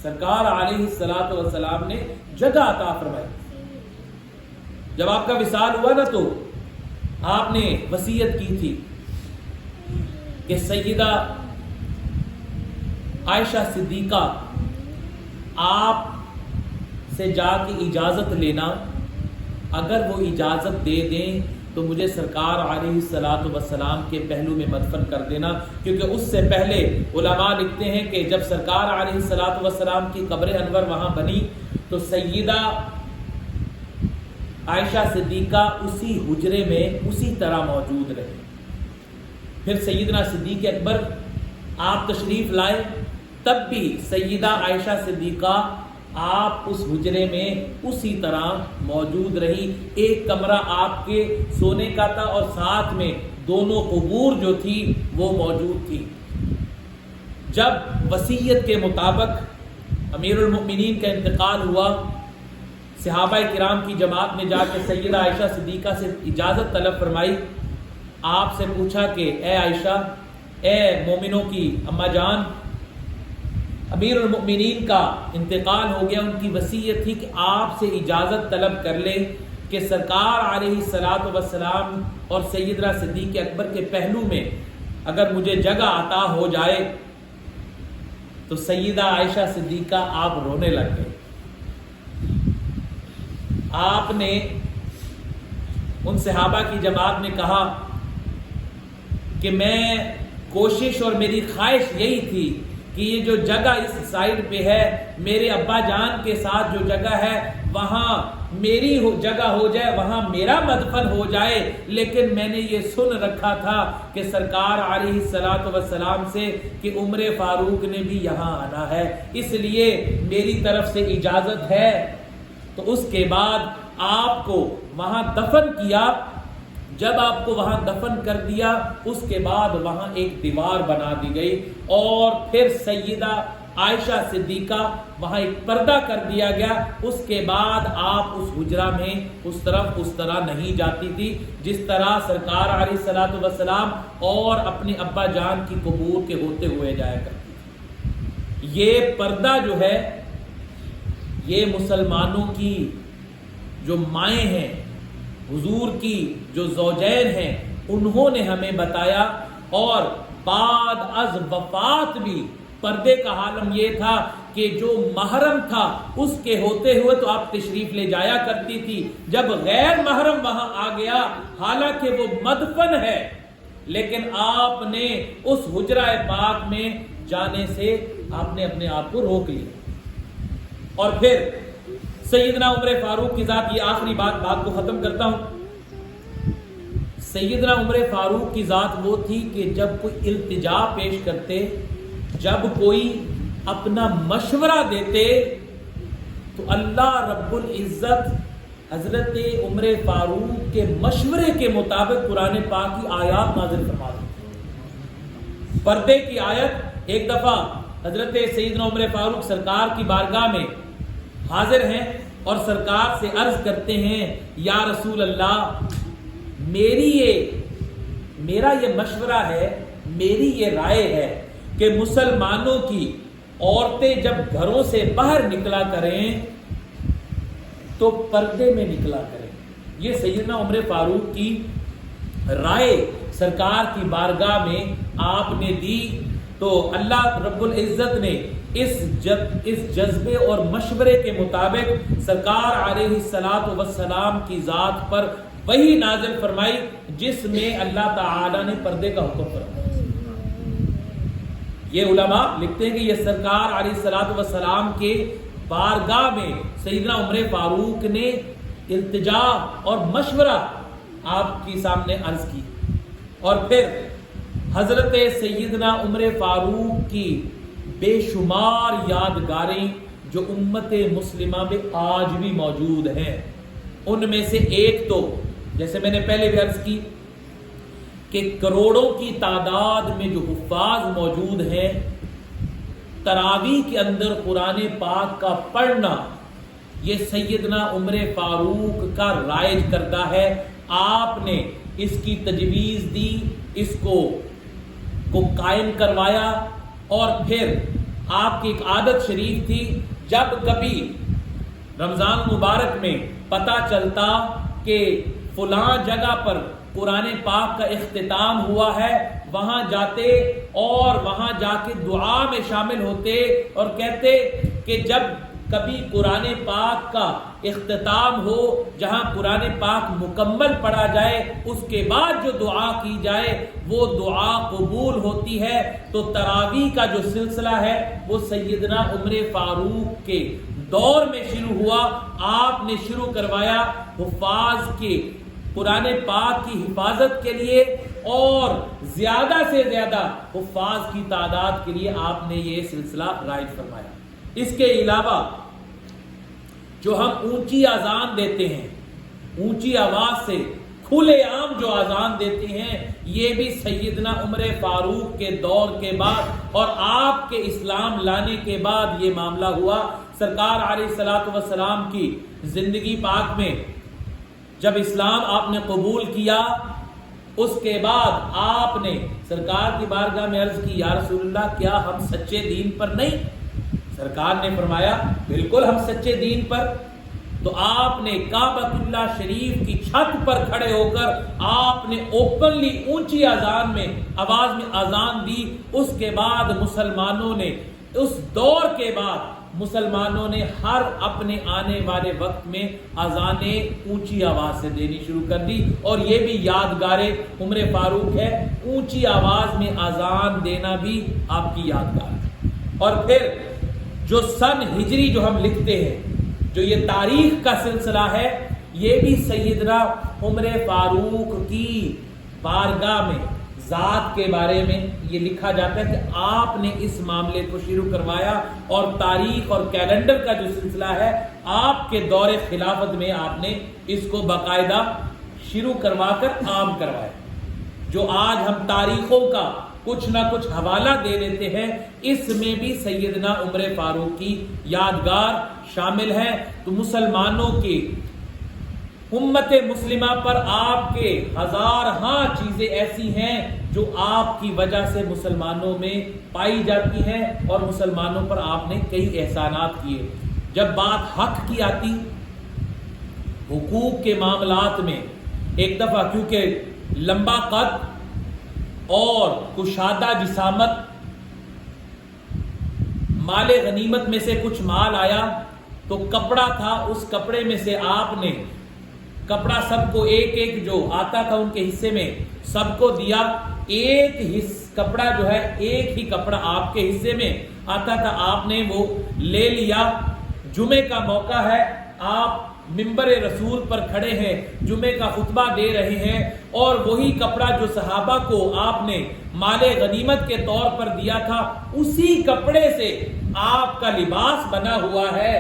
[SPEAKER 1] سرکار علیہ الصلوۃ والسلام نے جگہ عطا فرمائی۔ جب آپ کا وصال ہوا نا تو آپ نے وصیت کی تھی کہ سیدہ عائشہ صدیقہ آپ سے جا کے اجازت لینا، اگر وہ اجازت دے دیں تو مجھے سرکار علیہ الصلوۃ والسلام کے پہلو میں مدفن کر دینا، کیونکہ اس سے پہلے علماء لکھتے ہیں کہ جب سرکار علیہ الصلوۃ والسلام کی قبر انور وہاں بنی تو سیدہ عائشہ صدیقہ اسی حجرے میں اسی طرح موجود رہے۔ پھر سیدنا صدیق اکبر آپ تشریف لائے، تب بھی سیدہ عائشہ صدیقہ آپ اس حجرے میں اسی طرح موجود رہی۔ ایک کمرہ آپ کے سونے کا تھا اور ساتھ میں دونوں قبور جو تھی وہ موجود تھی۔ جب وصیت کے مطابق امیر المؤمنین کا انتقال ہوا، صحابہ کرام کی جماعت نے جا کے سیدہ عائشہ صدیقہ سے اجازت طلب فرمائی۔ آپ سے پوچھا کہ اے عائشہ، اے مومنوں کی اماں جان، امیر المؤمنین کا انتقال ہو گیا، ان کی وصیت تھی کہ آپ سے اجازت طلب کر لیں کہ سرکار علیہ الصلوۃ والسلام اور سیدنا صدیق اکبر کے پہلو میں اگر مجھے جگہ عطا ہو جائے تو سیدہ عائشہ صدیقہ آپ رونے لگ گئے۔ آپ نے ان صحابہ کی جماعت نے کہا کہ میں کوشش اور میری خواہش یہی تھی کہ یہ جو جگہ اس سائڈ پہ ہے میرے ابا جان کے ساتھ جو جگہ ہے وہاں میری جگہ ہو جائے, وہاں میرا مدفن ہو جائے. لیکن میں نے یہ سن رکھا تھا کہ سرکار علیہ الصلوۃ والسلام سے کہ عمر فاروق نے بھی یہاں آنا ہے, اس لیے میری طرف سے اجازت ہے. تو اس کے بعد آپ کو وہاں دفن کیا. جب آپ کو وہاں دفن کر دیا اس کے بعد وہاں ایک دیوار بنا دی گئی اور پھر سیدہ عائشہ صدیقہ وہاں ایک پردہ کر دیا گیا. اس کے بعد آپ اس حجرہ میں اس طرح نہیں جاتی تھی جس طرح سرکار علیہ الصلوۃ والسلام اور اپنے ابا جان کی قبور کے ہوتے ہوئے جایا کرتی تھی. یہ پردہ جو ہے یہ مسلمانوں کی جو مائیں ہیں, حضور کی جو زوجین ہیں, انہوں نے ہمیں بتایا. اور بعد از وفات بھی پردے کا عالم یہ تھا کہ جو محرم تھا اس کے ہوتے ہوئے تو آپ تشریف لے جایا کرتی تھی. جب غیر محرم وہاں آ گیا, حالانکہ وہ مدفن ہے, لیکن آپ نے اس حجرہ پاک میں جانے سے آپ نے اپنے آپ کو روک لیا. اور پھر سیدنا عمر فاروق کی ذات, یہ آخری بات کو ختم کرتا ہوں. سیدنا عمر فاروق کی ذات وہ تھی کہ جب کوئی التجا پیش کرتے, جب کوئی اپنا مشورہ دیتے, تو اللہ رب العزت حضرت عمر فاروق کے مشورے کے مطابق قرآن پاک کی آیات نازل فرما دیتے. پردے کی آیت, ایک دفعہ حضرت سیدنا عمر فاروق سرکار کی بارگاہ میں حاضر ہیں اور سرکار سے عرض کرتے ہیں, یا رسول اللہ, میرا یہ مشورہ ہے, میری یہ رائے ہے کہ مسلمانوں کی عورتیں جب گھروں سے باہر نکلا کریں تو پردے میں نکلا کریں. یہ سیدنا عمر فاروق کی رائے سرکار کی بارگاہ میں آپ نے دی. تو اللہ رب العزت نے اس جذبے اور مشورے کے مطابق سرکار علیہ الصلوۃ والسلام کی ذات پر وہی نازل فرمائی جس میں اللہ تعالی نے پردے کا حکم فرمایا. یہ علماء لکھتے ہیں کہ یہ سرکار علیہ الصلوۃ والسلام کے بارگاہ میں سیدنا عمر فاروق نے التجا اور مشورہ آپ کے سامنے عرض کی. اور پھر حضرت سیدنا عمر فاروق کی بے شمار یادگاریں جو امت مسلمہ میں آج بھی موجود ہیں. ان میں سے ایک تو جیسے میں نے پہلے بھی عرض کی کہ کروڑوں کی تعداد میں جو حفاظ موجود ہیں, تراویح کے اندر قرآن پاک کا پڑھنا یہ سیدنا عمر فاروق کا رائج کردہ ہے. آپ نے اس کی تجویز دی, اس کو قائم کروایا. اور پھر آپ کی ایک عادت شریف تھی, جب کبھی رمضان مبارک میں پتہ چلتا کہ فلاں جگہ پر قرآن پاک کا اختتام ہوا ہے, وہاں جاتے اور وہاں جا کے دعا میں شامل ہوتے اور کہتے کہ جب کبھی قرآن پاک کا اختتام ہو, جہاں قرآن پاک مکمل پڑھا جائے, اس کے بعد جو دعا کی جائے وہ دعا قبول ہوتی ہے. تو تراویح کا جو سلسلہ ہے وہ سیدنا عمر فاروق کے دور میں شروع ہوا. آپ نے شروع کروایا حفاظ کے قرآن پاک کی حفاظت کے لیے, اور زیادہ سے زیادہ حفاظ کی تعداد کے لیے آپ نے یہ سلسلہ رائج فرمایا. اس کے علاوہ جو ہم اونچی اذان دیتے ہیں, اونچی آواز سے کھلے عام جو اذان دیتے ہیں, یہ بھی سیدنا عمر فاروق کے دور کے بعد اور آپ کے اسلام لانے کے بعد یہ معاملہ ہوا. سرکار علیہ الصلوۃ والسلام کی زندگی پاک میں جب اسلام آپ نے قبول کیا, اس کے بعد آپ نے سرکار کی بارگاہ میں عرض کی, یا رسول اللہ, کیا ہم سچے دین پر نہیں؟ سرکار نے فرمایا بالکل ہم سچے دین پر. تو آپ نے کعبۃ اللہ شریف کی چھت پر کھڑے ہو کر آپ نے اوپنلی اونچی آواز میں اذان دی. اس کے بعد مسلمانوں نے اس دور کے بعد مسلمانوں نے ہر اپنے آنے والے وقت میں اذانیں اونچی آواز سے دینی شروع کر دی، اور یہ بھی یادگار عمر فاروق ہے، اونچی آواز میں اذان دینا بھی آپ کی یادگار ہے۔ اور پھر جو سن ہجری جو ہم لکھتے ہیں، جو یہ تاریخ کا سلسلہ ہے، یہ بھی سیدنا عمر فاروق کی بارگاہ میں ذات کے بارے میں یہ لکھا جاتا ہے کہ آپ نے اس معاملے کو شروع کروایا، اور تاریخ اور کیلنڈر کا جو سلسلہ ہے آپ کے دور خلافت میں آپ نے اس کو باقاعدہ شروع کروا کر عام کروایا۔ جو آج ہم تاریخوں کا کچھ نہ کچھ حوالہ دے لیتے ہیں، اس میں بھی سیدنا عمر فاروق کی یادگار شامل ہے۔ تو مسلمانوں کی امت مسلمہ پر آپ کے ہزارہاں چیزیں ایسی ہیں جو آپ کی وجہ سے مسلمانوں میں پائی جاتی ہیں، اور مسلمانوں پر آپ نے کئی احسانات کیے۔ جب بات حق کی آتی، حقوق کے معاملات میں، ایک دفعہ کیونکہ لمبا قد اور کشادہ جسامت، مال غنیمت میں سے کچھ مال آیا تو کپڑا تھا، اس کپڑے میں سے آپ نے کپڑا سب کو ایک ایک جو آتا تھا ان کے حصے میں سب کو دیا۔ ایک کپڑا جو ہے، ایک ہی کپڑا آپ کے حصے میں آتا تھا، آپ نے وہ لے لیا۔ جمعے کا موقع ہے، آپ منبر رسول پر کھڑے ہیں، جمعے کا خطبہ دے رہے ہیں، اور وہی کپڑا جو صحابہ کو آپ نے مال غنیمت کے طور پر دیا تھا، اسی کپڑے سے آپ کا لباس بنا ہوا ہے،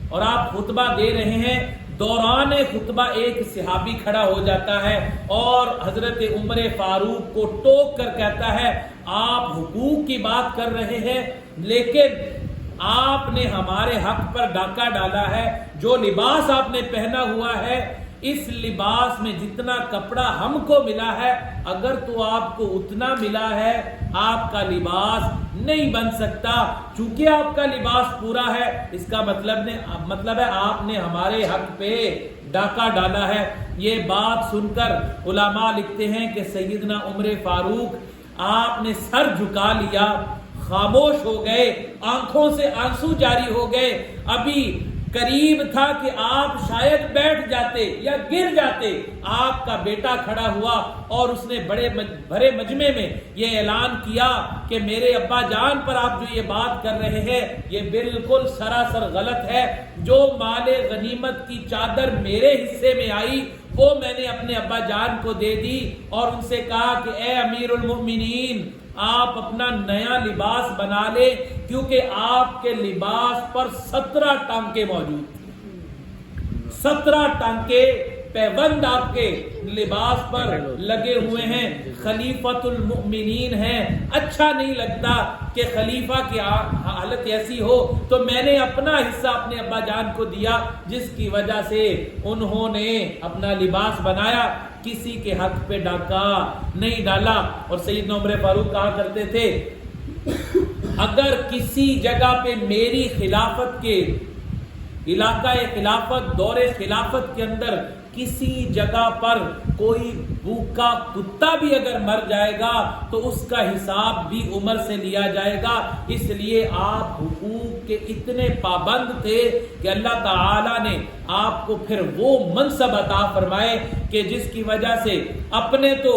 [SPEAKER 1] اور آپ خطبہ دے رہے ہیں۔ دوران خطبہ ایک صحابی کھڑا ہو جاتا ہے اور حضرت عمر فاروق کو ٹوک کر کہتا ہے، آپ حقوق کی بات کر رہے ہیں، لیکن آپ نے ہمارے حق پر ڈاکہ ڈالا ہے۔ جو لباس آپ نے پہنا ہوا ہے، اس لباس میں جتنا کپڑا ہم کو ملا ہے، اگر تو آپ کو اتنا ملا ہے، آپ کا لباس نہیں بن سکتا۔ چونکہ آپ کا لباس پورا ہے، اس کا مطلب ہے آپ نے ہمارے حق پہ ڈاکہ ڈالا ہے۔ یہ بات سن کر علماء لکھتے ہیں کہ سیدنا عمر فاروق آپ نے سر جھکا لیا، خاموش ہو گئے، آنکھوں سے آنسو جاری ہو گئے۔ ابھی قریب تھا کہ آپ شاید بیٹھ جاتے یا گر جاتے، آپ کا بیٹا کھڑا ہوا اور اس نے بڑے بھرے مجمع میں یہ اعلان کیا کہ میرے ابا جان پر آپ جو یہ بات کر رہے ہیں، یہ بالکل سراسر غلط ہے۔ جو مال غنیمت کی چادر میرے حصے میں آئی، وہ میں نے اپنے ابا جان کو دے دی، اور ان سے کہا کہ اے امیر المؤمنین، آپ اپنا نیا لباس بنا لے، کیونکہ آپ کے لباس پر 17 ٹانکے موجود تھے۔ 17 ٹانکے پیوند آپ کے لباس پر لگے ہوئے ہیں، خلیفۃ المؤمنین ہیں۔ اچھا نہیں لگتا کہ خلیفہ کی حالت ایسی ہو، تو میں نے اپنا حصہ اپنے ابا جان کو دیا، جس کی وجہ سے انہوں نے اپنا لباس بنایا، کسی کے حق پہ ڈاکہ نہیں ڈالا۔ اور سیدنا عمر فاروق کہا کرتے تھے، اگر کسی جگہ پہ میری خلافت کے علاقہ خلافت، دور خلافت کے اندر کسی جگہ پر کوئی بھوکا کتا بھی اگر مر جائے گا تو اس کا حساب بھی عمر سے لیا جائے گا۔ اس لیے آپ حقوق کے اتنے پابند تھے کہ اللہ تعالی نے آپ کو پھر وہ منصب عطا فرمائے کہ جس کی وجہ سے اپنے تو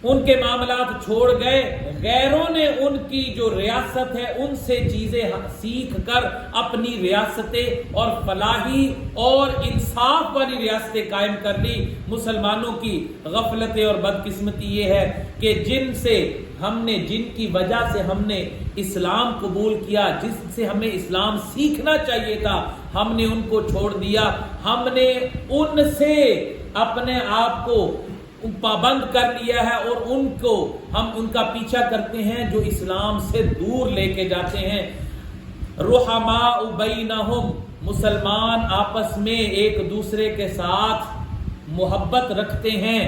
[SPEAKER 1] ان کے معاملات چھوڑ گئے، غیروں نے ان کی جو ریاست ہے ان سے چیزیں سیکھ کر اپنی ریاستیں اور فلاحی اور انصاف والی ریاستیں قائم کر لی۔ مسلمانوں کی غفلت اور بدقسمتی یہ ہے کہ جن کی وجہ سے ہم نے اسلام قبول کیا، جس سے ہمیں اسلام سیکھنا چاہیے تھا، ہم نے ان کو چھوڑ دیا۔ ہم نے ان سے اپنے آپ کو پابند کر لیا ہے، اور ہم ان کا پیچھا کرتے ہیں جو اسلام سے دور لے کے جاتے ہیں۔ رحماء بینہم، مسلمان آپس میں ایک دوسرے کے ساتھ محبت رکھتے ہیں۔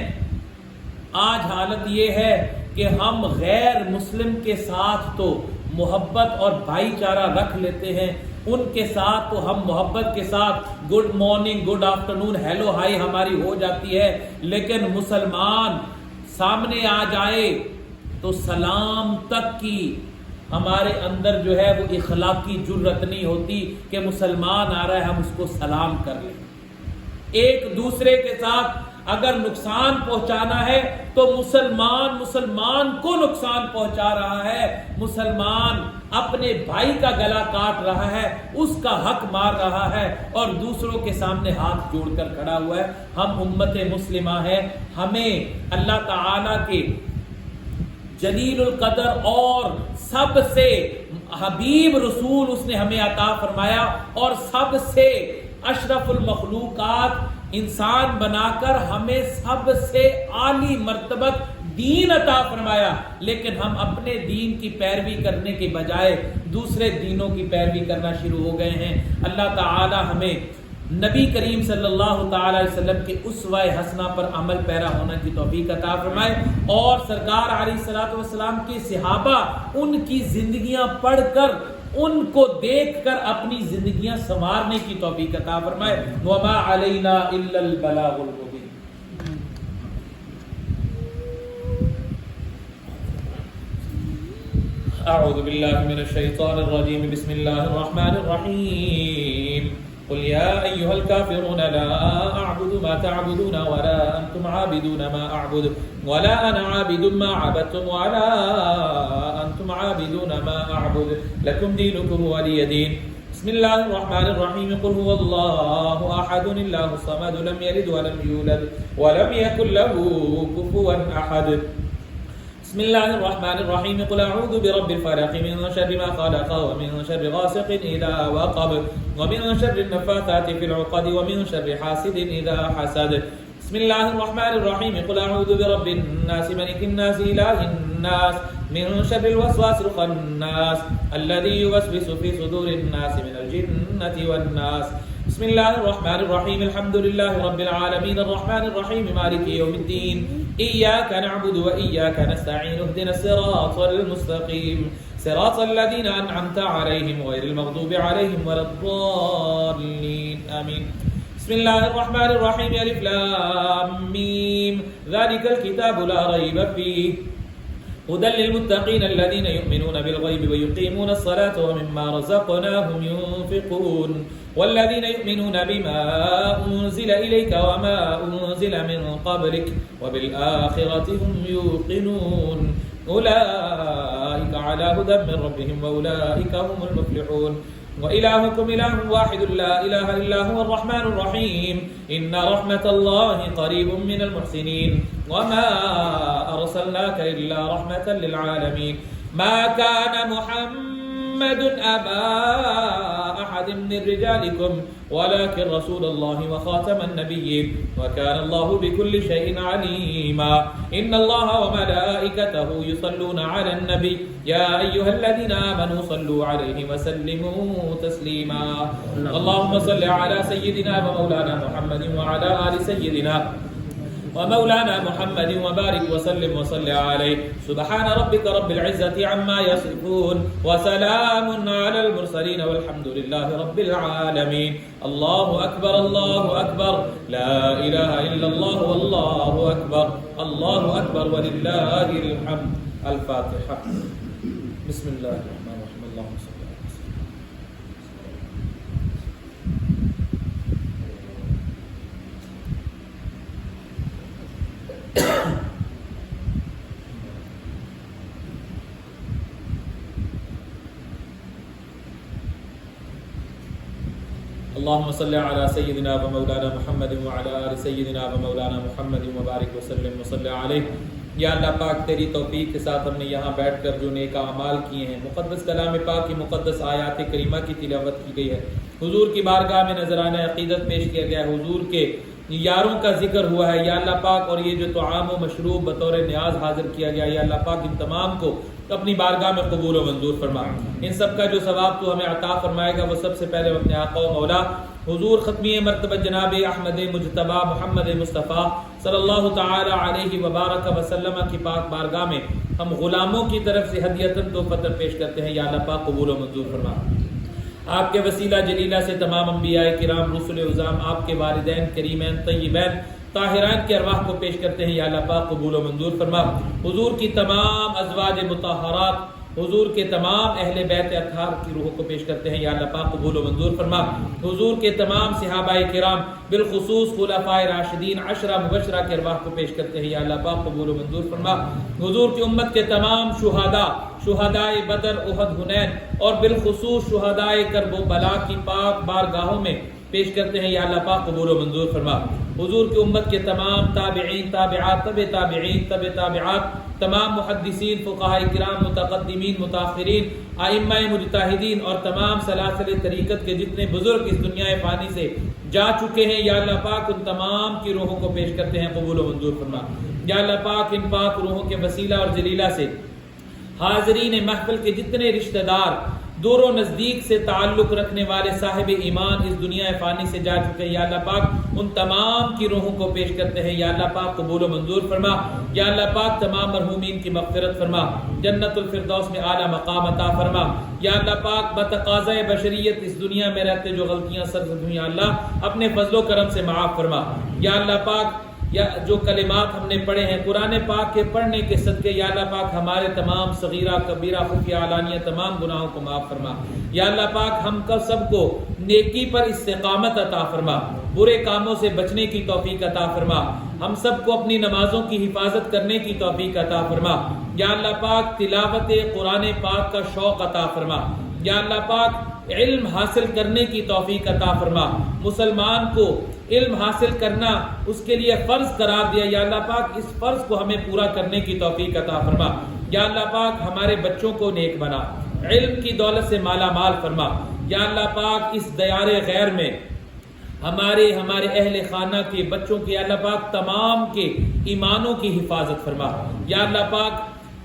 [SPEAKER 1] آج حالت یہ ہے کہ ہم غیر مسلم کے ساتھ تو محبت اور بھائی چارہ رکھ لیتے ہیں، ان کے ساتھ تو ہم محبت کے ساتھ good morning, good afternoon, hello hi ہماری ہو جاتی ہے، لیکن مسلمان سامنے آ جائے تو سلام تک کی ہمارے اندر جو ہے وہ اخلاقی جرت نہیں ہوتی کہ مسلمان آ رہا ہے ہم اس کو سلام کر لیں. ایک دوسرے کے ساتھ اگر نقصان پہنچانا ہے تو مسلمان کو نقصان پہنچا رہا ہے، مسلمان اپنے بھائی کا گلا کاٹ رہا ہے، اس کا حق مار رہا ہے اور دوسروں کے سامنے ہاتھ جوڑ کر کھڑا ہوا ہے. ہم امت مسلمہ ہیں، ہمیں اللہ تعالی کے جلیل القدر اور سب سے حبیب رسول اس نے ہمیں عطا فرمایا اور سب سے اشرف المخلوقات انسان بنا کر ہمیں سب سے عالی مرتبت دین عطا فرمایا، لیکن ہم اپنے دین کی پیروی کرنے کے بجائے دوسرے دینوں کی پیروی کرنا شروع ہو گئے ہیں. اللہ تعالی ہمیں نبی کریم صلی اللہ تعالی علیہ وسلم کے اسوہ حسنہ پر عمل پیرا ہونے کی توفیق عطا فرمائے اور سرکار علیہ الصلوۃ والسلام کے صحابہ ان کی زندگیاں پڑھ کر ان کو دیکھ کر اپنی زندگیاں سنوارنے کی توفیق عطا فرمائے. وما علینا الا البلاغ المبین. اعوذ باللہ من الشیطان الرجیم. بسم اللہ الرحمن الرحیم. قل يا أيها الكافرون لا أعبد ما تعبدون ولا أنتم عابدون ما أعبد ولا أنا عابد ما عبدتم ولا أنتم عابدون ما أعبد لكم دينكم ولي دين. بسم الله الرحمن الرحيم. قل هو الله أحد الله الصمد لم يلد ولم يولد ولم يكن له كفوا أحد. بسم الله الرحمن الرحيم. قل أعوذ برب الفلق من شر ما خلق ومن شر غاسق إذا وقب ومن شر النفاثات في العقد ومن شر حاسد إذا حسد. بسم الله الرحمن الرحيم. قل أعوذ برب الناس ملك الناس إله الناس من شر الوسواس الخناس الذي يوسوس في صدور الناس من الجنة والناس. بسم الله الرحمن الرحيم. الحمد لله رب العالمين الرحمن الرحيم مالك يوم الدين إياك نعبد وإياك نستعين اهدنا الصراط المستقيم صراط الذين أنعمت عليهم غير المغضوب عليهم ولا الضالين آمين. بسم الله الرحمن الرحيم. ألف لام ميم ذلك الكتاب لا ريب فيه هدى للمتقين الذين يؤمنون بالغيب ويقيمون الصلاة ومما رزقناهم ينفقون والذين يؤمنون بما أنزل إليك وما أنزل من قبلك وبالآخرة هم يوقنون أولئك على هدى من ربهم وأولئك هم المفلحون. وإلهكم إله واحد لا إله إلا هو الرحمن الرحيم. إن رحمة الله قريب من المحسنين وما أرسلناك إلا رحمة للعالمين. ما كان محمد أبا أحد من رجالكم ولكن رسول الله وخاتم النبيين وكان الله بكل شيء عليما. إن الله وملائكته يصلون على النبي يا أيها الذين آمنوا صلوا عليه وسلموا تسليما. اللهم صل على سيدنا ومولانا محمد وعلى آل سيدنا ومولانا محمد وبارك وسلم وصل عليه. سبحان ربك رب العزة عما يصفون وسلام على المرسلين والحمد لله رب العالمين. الله أكبر الله أكبر لا إله إلا الله والله أكبر الله أكبر ولله الحمد. الفاتحة. بسم الله الرحمن الرحيم. اللهم صل على اللهم صل على سيدنا ومولانا محمد وعلى آل سيدنا ومولانا محمد وبارك وسلم وصل عليه. یا اللہ پاک تیری توفیق کے ساتھ ہم نے یہاں بیٹھ کر جو نیک اعمال کیے ہیں، مقدس کلام پاک کی مقدس آیات کریمہ کی تلاوت کی گئی ہے، حضور کی بارگاہ میں نذرانہ عقیدت پیش کیا گیا ہے، حضور کے یاروں کا ذکر ہوا ہے یا اللہ پاک، اور یہ جو طعام و مشروب بطور نیاز حاضر کیا گیا یا اللہ پاک ان تمام کو اپنی بارگاہ میں قبول و منظور فرما. ان سب کا جو ثواب تو ہمیں عطا فرمائے گا وہ سب سے پہلے اپنے آقا و مولا حضور ختمی مرتبہ جناب احمد مجتبی محمد مصطفیٰ صلی اللہ تعالی علیہ وبارک وسلم کی پاک بارگاہ میں ہم غلاموں کی طرف سے ہدیۃً تحفۃً پیش کرتے ہیں یا اللہ پاک قبول و منظور فرما. آپ کے وسیلہ جلیلہ سے تمام انبیاء کرام رسل عظام آپ کے والدین کریمین طیبین طاہرین کے ارواح کو پیش کرتے ہیں یا اللہ پاک قبول و منظور فرما. حضور کی تمام ازواج مطہرات حضور کے تمام اہل بیت اطہار کی روحوں کو پیش کرتے ہیں، یا اللہ پاک قبول و منظور فرما۔ حضور کے تمام صحابہ کرام بالخصوص خلفائے راشدین 10 مبشرہ کے ارواح کو پیش کرتے ہیں، یا اللہ پاک قبول و منظور فرما۔ حضور کی امت کے تمام شہدائے بدر، احد، حنین اور بالخصوص شہدائے کرب و بلا کی پاک بارگاہوں میں پیش کرتے ہیں، یا اللہ پاک قبول و منظور فرما۔ حضور کی امت کے تمام تابعین، تابعات، تابعین، تابعات، تمام محدثین، فقہاء کرام، متقدمین، متاخرین، ائمہ مجتہدین اور تمام سلاسل طریقت کے جتنے بزرگ اس دنیا فانی سے جا چکے ہیں، یا اللہ پاک ان تمام کی روحوں کو پیش کرتے ہیں، قبول و منظور فرما۔ یا اللہ پاک ان پاک روحوں کے وسیلہ اور جلیلہ سے حاضرین محفل کے جتنے رشتہ دار دور و نزدیک سے تعلق رکھنے والے صاحب ایمان اس دنیا فانی سے جا چکے ہیں، یا اللہ پاک ان تمام کی روحوں کو پیش کرتے ہیں، یا اللہ پاک قبول و منظور فرما۔ یا اللہ پاک تمام مرحومین کی مغفرت فرما، جنت الفردوس میں اعلیٰ مقام عطا فرما۔ یا اللہ پاک بتقاضۂ بشریت اس دنیا میں رہتے جو غلطیاں سرزد ہوئی، یا اللہ اپنے فضل و کرم سے معاف فرما۔ یا اللہ پاک یا جو کلمات ہم نے پڑھے ہیں قرآن پاک کے پڑھنے کے صدقے، یا اللہ پاک ہمارے تمام صغیرہ کبیرہ خفیہ علانیہ تمام گناہوں کو معاف فرما۔ یا اللہ پاک ہم کا سب کو نیکی پر استقامت عطا فرما، برے کاموں سے بچنے کی توفیق عطا فرما، ہم سب کو اپنی نمازوں کی حفاظت کرنے کی توفیق عطا فرما۔ یا اللہ پاک تلاوت قرآن پاک کا شوق عطا فرما۔ یا اللہ پاک علم حاصل کرنے کی توفیق عطا فرما، مسلمان کو علم حاصل کرنا اس کے لیے فرض قرار دیا، یا اللہ پاک اس فرض کو ہمیں پورا کرنے کی توفیق عطا فرما۔ یا اللہ پاک ہمارے بچوں کو نیک بنا، علم کی دولت سے مالا مال فرما۔ یا اللہ پاک اس دیار غیر میں ہمارے اہل خانہ کے بچوں کے، یا اللہ پاک تمام کے ایمانوں کی حفاظت فرما۔ یا اللہ پاک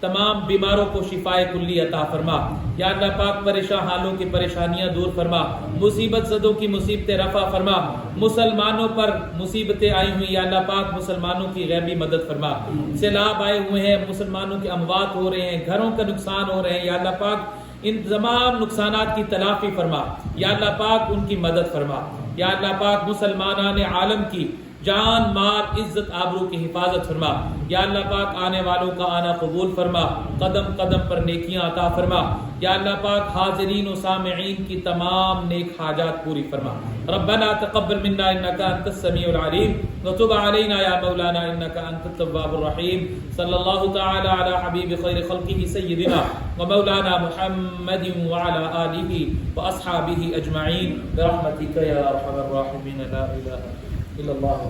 [SPEAKER 1] تمام بیماروں کو شفائے کلی عطا فرما۔ یا اللہ پاک پریشان حالوں کی پریشانیاں دور فرما، مصیبت زدوں کی مصیبتیں رفع فرما، مسلمانوں پر مصیبتیں آئی ہوئی، یا اللہ پاک مسلمانوں کی غیبی مدد فرما۔ سیلاب آئے ہوئے ہیں، مسلمانوں کے اموات ہو رہے ہیں، گھروں کا نقصان ہو رہے ہیں، یا اللہ پاک ان تمام نقصانات کی تلافی فرما۔ یا اللہ پاک ان کی مدد فرما۔ یا اللہ پاک مسلمانان عالم کی جان، مال، عزت، آبرو کی حفاظت فرما۔ یا اللہ پاک آنے والوں کا آنا قبول فرما، قدم قدم پر نیکیاں عطا فرما۔ یا اللہ پاک حاضرین و سامعین کی تمام نیک حاجات پوری فرما۔ ربنا تقبل منا انك انت السميع العليم وتب علينا يا مولانا انك انت التواب الرحيم۔ صلی اللہ تعالی علی حبیب خیر خلقہ سیدنا ومولانا محمد وعلى آلہ واصحابہ اجمعین برحمتک یا ارحم الراحمین۔ لا الہ الا اللہ۔